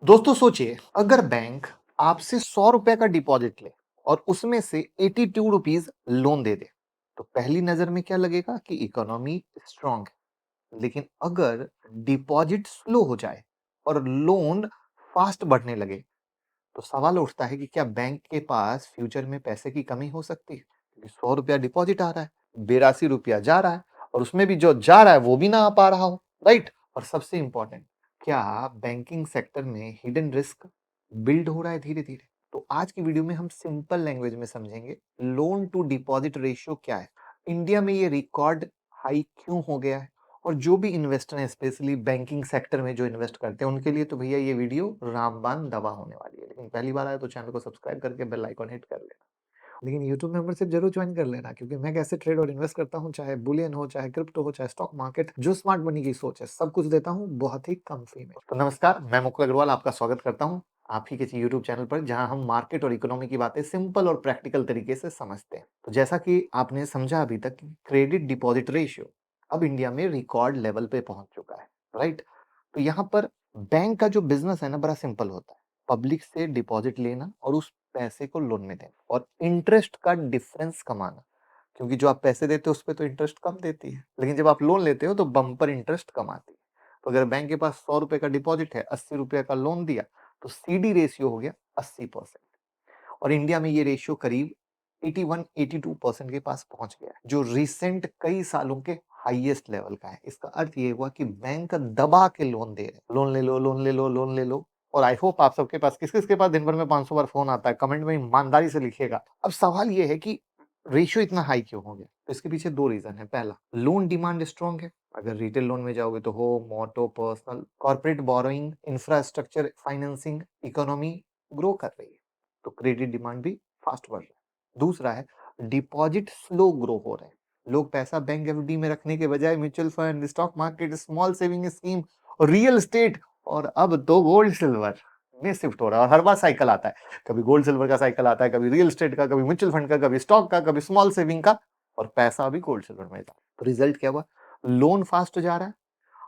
दोस्तों सोचिए, अगर बैंक आपसे 100 रुपए का डिपॉजिट ले और उसमें से 82 रुपीज लोन दे दे, तो पहली नजर में क्या लगेगा कि इकोनॉमी स्ट्रांग है। लेकिन अगर डिपॉजिट स्लो हो जाए और लोन फास्ट बढ़ने लगे, तो सवाल उठता है कि क्या बैंक के पास फ्यूचर में पैसे की कमी हो सकती है? क्योंकि 100 रुपया डिपॉजिट आ रहा है, 82 रुपया जा रहा है, और उसमें भी जो जा रहा है वो भी ना आ पा रहा हो, राइट? और सबसे इंपॉर्टेंट, क्या बैंकिंग सेक्टर में हिडन रिस्क बिल्ड हो रहा है धीरे धीरे? तो आज की वीडियो में हम सिंपल लैंग्वेज में समझेंगे लोन टू डिपॉजिट रेशियो क्या है, इंडिया में ये रिकॉर्ड हाई क्यों हो गया है, और जो भी इन्वेस्टर हैं स्पेशली बैंकिंग सेक्टर में जो इन्वेस्ट करते हैं उनके लिए तो भैया ये वीडियो रामबाण दवा होने वाली है। लेकिन पहली बार आए तो चैनल को सब्सक्राइब करके बेल आइकॉन हिट कर लेना। लेकिन यूट्यूब मेंबरशिप जरूर ज्वाइन कर लेना, क्योंकि मैं कैसे ट्रेड और इन्वेस्ट करता हूँ, चाहे बुलियन हो, चाहे क्रिप्टो हो, चाहे स्टॉक मार्केट, जो स्मार्ट मनी की सोच है सब कुछ देता हूँ बहुत ही कम फी में। तो नमस्कार, मैं मुकुल अग्रवाल आपका स्वागत करता हूँ आप ही के यूट्यूब चैनल पर, जहां हम मार्केट और इकोनॉमी की बातें सिंपल और प्रैक्टिकल तरीके से समझते हैं। तो जैसा कि आपने समझा अभी तक, क्रेडिट डिपॉजिट रेशियो अब इंडिया में रिकॉर्ड लेवल पे पहुंच चुका है, राइट? तो यहाँ पर बैंक का जो बिजनेस है ना, बड़ा सिंपल होता है। पब्लिक से डिपॉजिट लेना और उस पैसे को लोन में देना और इंटरेस्ट का डिफरेंस कमाना। क्योंकि जो आप पैसे देते हो उस पे तो इंटरेस्ट कम देती है, लेकिन जब आप लोन लेते हो तो बम्पर इंटरेस्ट कम आती है। तो अगर बैंक के पास 100 रुपए का डिपॉजिट है, 80 रुपए का लोन दिया, तो सीडी रेशियो हो गया 80%। और इंडिया में ये रेशियो करीब 81-82% के पास पहुंच गया है, जो रिसेंट कई सालों के हाईएस्ट लेवल का है। इसका अर्थ ये हुआ कि बैंक दबा के लोन दे रहे हैं, लोन ले लो, लोन ले लो, लोन ले लो। और आई होप आप सबके पास, किस किस के पास दिन भर में 500 बार फोन आता है, कमेंट में ईमानदारी से लिखिएगा। अब सवाल ये है कि रेशियो इतना हाई क्यों हो गया? तो इसके पीछे दो रीजन है। पहला, लोन डिमांड स्ट्रांग है। अगर रिटेल लोन में जाओगे तो home, auto, personal, corporate borrowing, infrastructure financing, economy grow कर रही है, तो क्रेडिट डिमांड भी फास्ट बढ़ रहा है। दूसरा है, डिपॉजिट स्लो ग्रो हो रहे हैं। लोग पैसा बैंक एफडी में रखने के बजाय mutual fund, stock market, small saving scheme, real estate और अब तो गोल्ड सिल्वर में शिफ्ट हो रहा है। और हर बार साइकिल आता है, कभी गोल्ड सिल्वर का साइकिल आता है, कभी रियल एस्टेट का, कभी म्यूचुअल फंड का, कभी स्टॉक का, कभी स्मॉल सेविंग का, और पैसा अभी गोल्ड सिल्वर में जाता है। तो रिजल्ट क्या हुआ? लोन फास्ट जा रहा है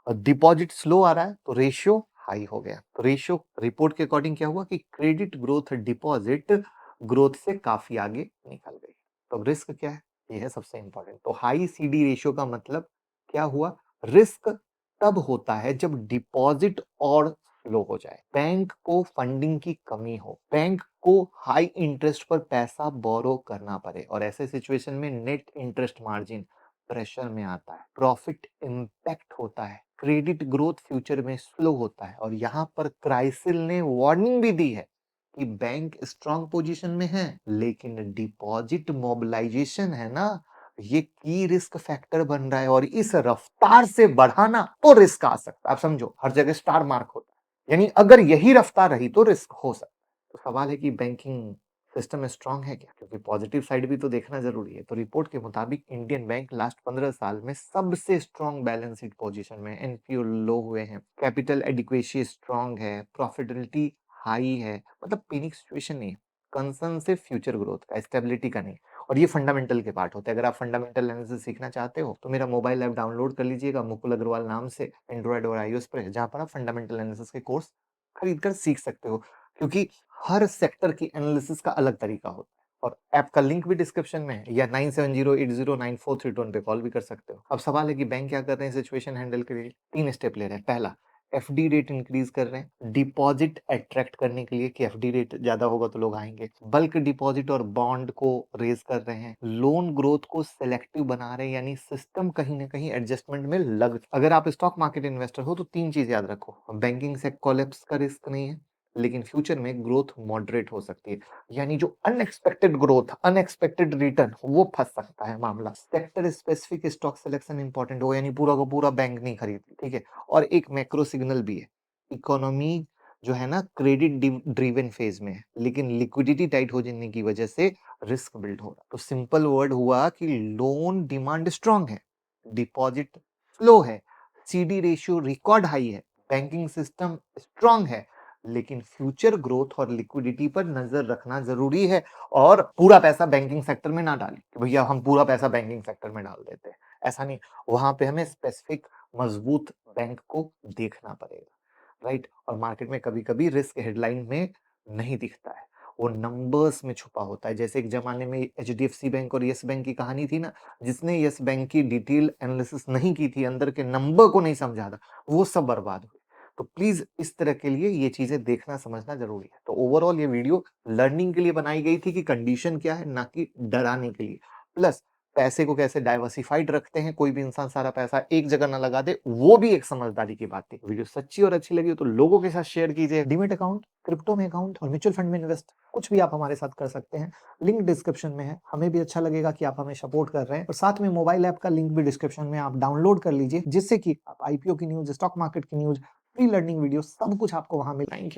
और डिपॉजिट स्लो आ रहा है, तो रेशियो हाई हो गया। तो रेशियो रिपोर्ट के अकॉर्डिंग क्या हुआ कि क्रेडिट ग्रोथ डिपॉजिट ग्रोथ से काफी आगे निकल गई। तो रिस्क क्या है, ये है सबसे इंपॉर्टेंट। तो हाई सीडी रेशियो का मतलब क्या हुआ? रिस्क तब होता है जब डिपॉजिट और स्लो हो जाए, बैंक को फंडिंग की कमी हो, बैंक को हाई इंटरेस्ट पर पैसा बोरो करना पड़े, और ऐसे सिचुएशन में नेट इंटरेस्ट मार्जिन प्रेशर में आता है, प्रॉफिट इंपैक्ट होता है, क्रेडिट ग्रोथ फ्यूचर में स्लो होता है। और यहाँ पर क्राइसिल ने वार्निंग भी दी है कि बैंक स्ट्रांग पोजीशन में है, लेकिन डिपॉजिट मोबिलाइजेशन है ना, ये की रिस्क फैक्टर बन रहा है, और इस रफ्तार से बढ़ाना तो रिस्क आ सकता है। आप समझो, हर जगह स्टार मार्क होता है, यानी अगर यही रफ्तार रही तो रिस्क हो सकता है। तो सवाल है कि बैंकिंग सिस्टम स्ट्रांग है क्या? क्योंकि पॉजिटिव साइड भी तो देखना जरूरी है। तो रिपोर्ट के मुताबिक इंडियन बैंक लास्ट 15 साल में सबसे स्ट्रांग बैलेंस शीट पोजीशन में, एनपीओ लो हुए हैं, कैपिटल एडिक्वेसी स्ट्रांग है, प्रॉफिटेबिलिटी हाई है, मतलब पैनिक सिचुएशन नहीं है। कंसर्न सिर्फ फ्यूचर ग्रोथ का, स्टेबिलिटी का नहीं। और ये फंडामेंटल के पार्ट होते हैं। अगर आप फंडामेंटल एनालिसिस सीखना चाहते हो तो मेरा मोबाइल ऐप डाउनलोड कर लीजिएगा, मुकुल अग्रवाल नाम से, एंड्रॉइड और आईओएस पर, जहां पर आप फंडामेंटल एनालिसिस के कोर्स खरीद कर सीख सकते हो। क्योंकि हर सेक्टर की एनालिसिस का अलग तरीका होता है, और ऐप का लिंक भी डिस्क्रिप्शन में है, या 9708094321 पे कॉल भी कर सकते हो। अब सवाल है कि बैंक क्या कर रहे हैं सिचुएशन हैंडल के लिए? 3 स्टेप ले रहे हैं। पहला, एफडी रेट इंक्रीज कर रहे हैं, डिपॉजिट अट्रैक्ट करने के लिए कि एफडी रेट ज्यादा होगा तो लोग आएंगे। बल्क डिपॉजिट और बॉन्ड को रेज कर रहे हैं। लोन ग्रोथ को सिलेक्टिव बना रहे हैं, यानी सिस्टम कहीं ना कहीं एडजस्टमेंट में लग। अगर आप स्टॉक मार्केट इन्वेस्टर हो तो 3 चीज याद रखो, बैंकिंग से कोलैप्स का रिस्क नहीं है, लेकिन फ्यूचर में ग्रोथ मॉडरेट हो सकती है, यानी जो अनएक्सपेक्टेड ग्रोथ, अनएक्सपेक्टेड रिटर्न, वो फंस सकता है मामला। Sector specific stock selection important हो, यानी पूरा का पूरा बैंक नहीं खरीदती, ठीक है? और एक मैक्रो सिग्नल भी है, इकोनॉमी जो है ना क्रेडिट ड्रिवन फेज में है, लेकिन लिक्विडिटी टाइट हो जाने की वजह से रिस्क बिल्ड हो रहा है। तो सिंपल वर्ड हुआ कि लोन डिमांड स्ट्रांग है, डिपॉजिट स्लो है, सीडी रेशियो रिकॉर्ड हाई है, बैंकिंग सिस्टम स्ट्रांग है, लेकिन फ्यूचर ग्रोथ और लिक्विडिटी पर नजर रखना जरूरी है। और पूरा पैसा बैंकिंग सेक्टर में ना डालें कि भैया हम पूरा पैसा बैंकिंग सेक्टर में डाल देते हैं, ऐसा नहीं। वहां पे हमें स्पेसिफिक मजबूत बैंक को देखना पड़ेगा। राइट? और मार्केट में कभी-कभी रिस्क हेडलाइन में नहीं दिखता है, वो नंबर्स में छुपा होता है। जैसे एक ज़माने में एचडीएफसी बैंक और येस बैंक की कहानी थी ना, जिसने येस बैंक की डिटेल एनालिसिस नहीं की थी, अंदर के नंबर को नहीं समझा था, वो सब बर्बाद हुए। तो प्लीज़ इस तरह के लिए ये चीज़ें देखना समझना ज़रूरी है। तो ओवरऑल ये वीडियो लर्निंग के लिए बनाई गई थी कि कंडीशन क्या है, ना कि डराने के लिए। प्लस पैसे को कैसे डाइवर्सिफाइड रखते हैं, कोई भी इंसान सारा पैसा एक जगह ना लगा दे, वो भी एक समझदारी की बात थी। वीडियो सच्ची और अच्छी लगी हो तो लोगों के साथ शेयर कीजिए। डीमैट अकाउंट, क्रिप्टो में अकाउंट और म्यूचुअल फंड में इन्वेस्ट कुछ भी आप हमारे साथ कर सकते हैं। लिंक डिस्क्रिप्शन में है। हमें भी अच्छा लगेगा कि आप हमें सपोर्ट कर रहे हैं और साथ में मोबाइल ऐप का लिंक भी डिस्क्रिप्शन में आप डाउनलोड कर लीजिए, जिससे कि आप आईपीओ की न्यूज़, स्टॉक मार्केट की न्यूज़, फ्री लर्निंग वीडियो सब कुछ आपको वहाँ मिल। Thank you.